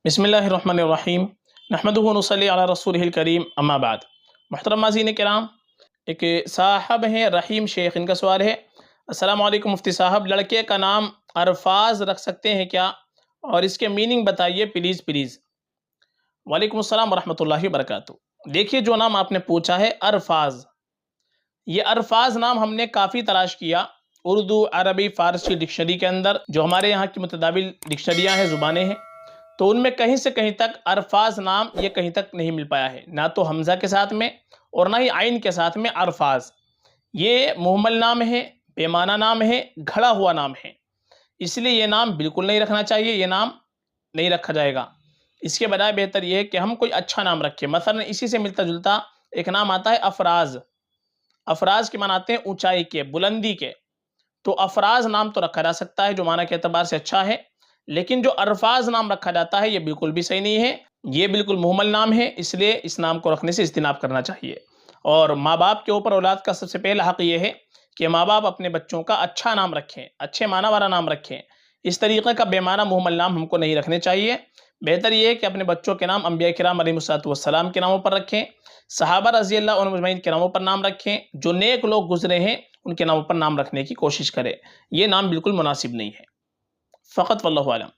बिस्मिल्लाहिर्रहमानिर्रहीम नहमदुहु व नुसल्ली अला रसूलिहिल करीम अम्मा बाद। मुहतरम नाज़रीन किराम, एक साहब हैं रहीम शेख, इनका सवाल है, अस्सलाम वालेकुम मुफ्ती साहब, लड़के का नाम अरफाज रख सकते हैं क्या, और इसके मीनिंग बताइए प्लीज़ प्लीज़। वालेकुम अस्सलाम वरहमतुल्लाहि वबरकातुहू। देखिए, जो नाम आपने पूछा है अरफाज, ये अरफाज नाम हमने काफ़ी तलाश किया उर्दू, अरबी, फ़ारसी डिक्शनरी के अंदर, जो हमारे यहाँ की मुतदाविल डिक्शनरियाँ हैं, ज़ुबानें हैं, तो उनमें कहीं से कहीं तक अरफाज नाम ये कहीं तक नहीं मिल पाया है, ना तो हमज़ा के साथ में और ना ही आइन के साथ में अरफाज। ये मुहम्मल नाम है, पैमाना नाम है, घड़ा हुआ नाम है, इसलिए ये नाम बिल्कुल नहीं रखना चाहिए, ये नाम नहीं रखा जाएगा। इसके बजाय बेहतर ये है कि हम कोई अच्छा नाम रखें। मसलन इसी से मिलता जुलता एक नाम आता है अफराज। अफराज के माने आते हैं ऊंचाई के, बुलंदी के। तो अफराज नाम तो रखा जा सकता है, जो माना के एतबार से अच्छा है, लेकिन जो अरफाज नाम रखा जाता है ये बिल्कुल भी सही नहीं है, ये बिल्कुल मुहम्मल नाम है, इसलिए इस नाम को रखने से इज्तिनाब करना चाहिए। और माँ बाप के ऊपर औलाद का सबसे पहला हक़ ये है कि माँ बाप अपने बच्चों का अच्छा नाम रखें, अच्छे माना वाला नाम रखें। इस तरीक़े का बेमाना मुहम्मल नाम हमको नहीं रखने चाहिए। बेहतर ये है कि अपने बच्चों के नाम अंबिया किराम अलैहिमुस्सलातु वस्सलाम के नामों पर रखें, सहाबा रज़ियल्लाहु अन्हुम अजमईन के नामों पर नाम रखें, जो नेक लोग गुजरे हैं उनके नामों पर नाम रखने की कोशिश करें। ये नाम बिल्कुल मुनासिब नहीं है। फ़क़त वल्लाहु आलम।